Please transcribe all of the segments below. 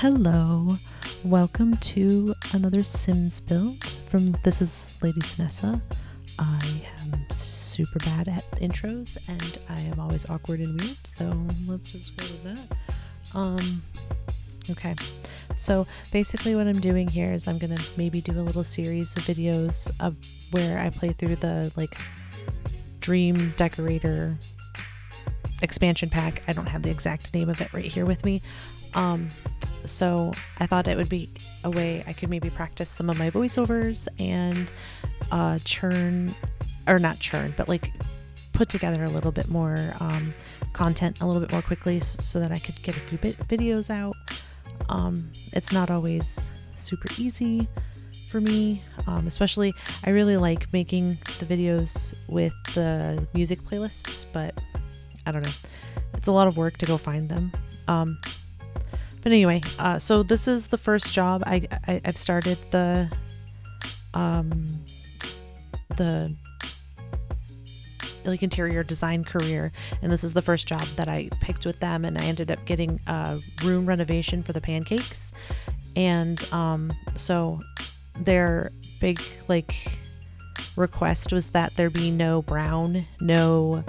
Hello, welcome to another Sims build this is LadySnessa. I am super bad at intros and I am always awkward and weird, so let's just go with that. Okay, so basically what I'm doing here is I'm gonna maybe do a little series of videos where I play through the Dream Decorator expansion pack. I don't have the exact name of it right here with me. So I thought it would be a way I could maybe practice some of my voiceovers and put together a little bit more content a little bit more quickly so that I could get a few videos out. It's not always super easy for me, especially I really like making the videos with the music playlists, but I don't know, it's a lot of work to go find them. But anyway, so this is the first job I've started the interior design career, and this is the first job that I picked with them, and I ended up getting a room renovation for the pancakes. And so their big request was that there be no brown, no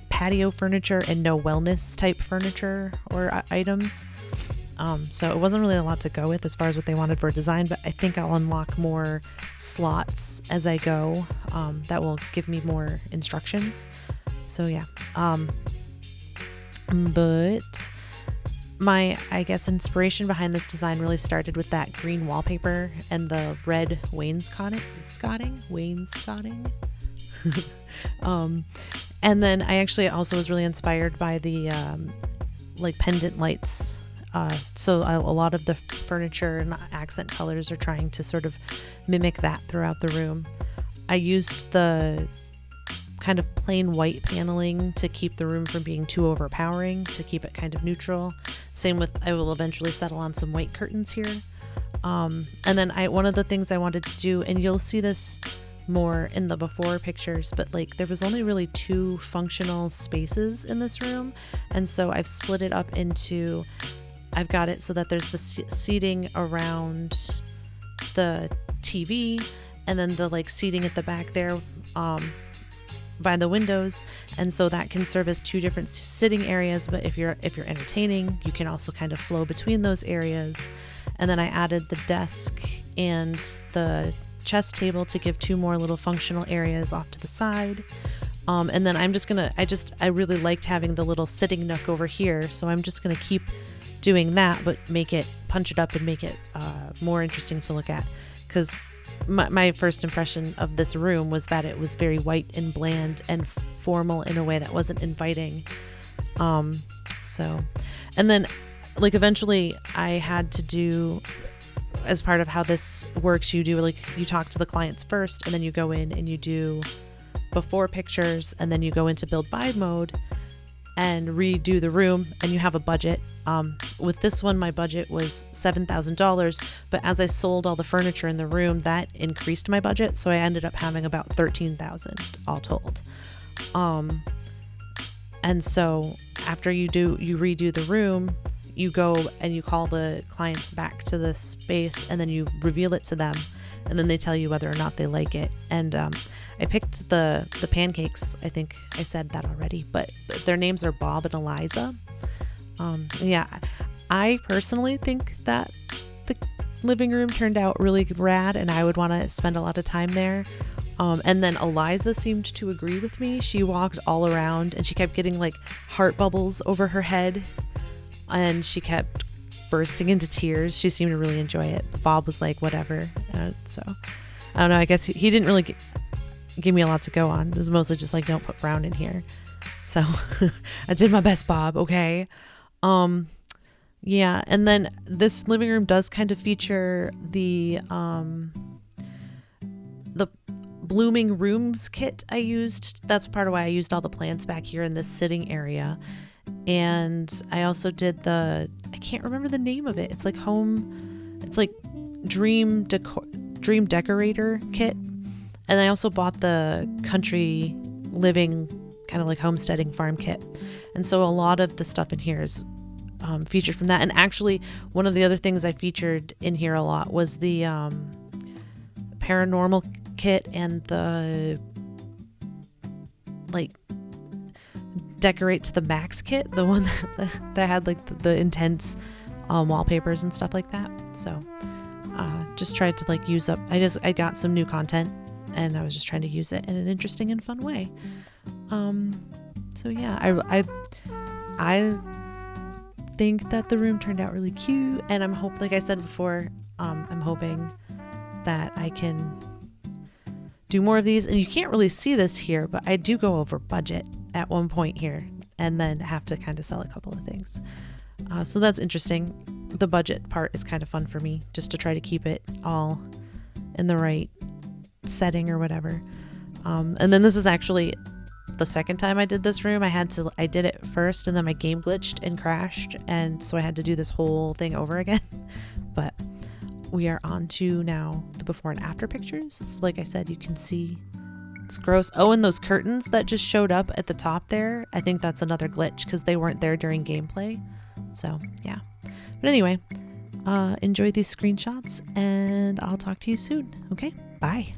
patio furniture, and no wellness type furniture or items. So it wasn't really a lot to go with as far as what they wanted for a design, but I think I'll unlock more slots as I go that will give me more instructions. So yeah, but my, I guess, inspiration behind this design really started with that green wallpaper and the red wainscoting. And then I actually also was really inspired by the pendant lights. So a lot of the furniture and accent colors are trying to sort of mimic that throughout the room. I used the kind of plain white paneling to keep the room from being too overpowering, to keep it kind of neutral. Same with, I will eventually settle on some white curtains here. And then one of the things I wanted to do, and you'll see this more in the before pictures, but there was only really 2 functional spaces in this room, and so I've split it up into, I've got it so that there's the seating around the TV, and then the seating at the back there by the windows, and so that can serve as 2 different sitting areas. But if you're entertaining, you can also kind of flow between those areas. And then I added the desk and the chess table to give 2 more little functional areas off to the side. And then I really liked having the little sitting nook over here, so I'm just gonna keep doing that, but punch it up and make it more interesting to look at, because my first impression of this room was that it was very white and bland and formal in a way that wasn't inviting. So, and then eventually I had to do, as part of how this works, you do you talk to the clients first, and then you go in and you do before pictures, and then you go into build buy mode and redo the room, and you have a budget. With this one, my budget was $7,000, but as I sold all the furniture in the room, that increased my budget, so I ended up having about $13,000 all told. And so after you redo the room, you go and you call the clients back to the space, and then you reveal it to them, and then they tell you whether or not they like it. And I picked the pancakes. I think I said that already, but their names are Bob and Eliza. Yeah, I personally think that the living room turned out really rad, and I would want to spend a lot of time there. And then Eliza seemed to agree with me. She walked all around, and she kept getting heart bubbles over her head, and she kept bursting into tears. She seemed to really enjoy it. But Bob was like, whatever. So I don't know. I guess he didn't really give me a lot to go on. It was mostly just don't put brown in here. So I did my best, Bob. Okay. Yeah. And then this living room does kind of feature the Blooming Rooms kit I used. That's part of why I used all the plants back here in this sitting area. And I also did I can't remember the name of it. It's Dream Decorator kit. And I also bought the country living kind of homesteading farm kit. And so a lot of the stuff in here is featured from that. And actually, one of the other things I featured in here a lot was the paranormal kit and the like decorate to the max kit, the one that had like the intense wallpapers and stuff like that. So just tried to like use up, I got some new content and I was just trying to use it in an interesting and fun way. So yeah, I think that the room turned out really cute, and I'm like I said before, I'm hoping that I can do more of these. And you can't really see this here, but I do go over budget at one point here and then have to kind of sell a couple of things. So that's interesting. The budget part is kind of fun for me, just to try to keep it all in the right setting or whatever. And then this is actually the second time I did this room. I did it first and then my game glitched and crashed, and so I had to do this whole thing over again. But we are on to now the before and after pictures. So like I said, you can see it's gross. Oh, and those curtains that just showed up at the top there, I think that's another glitch because they weren't there during gameplay. So yeah, but anyway, enjoy these screenshots and I'll talk to you soon. Okay, bye.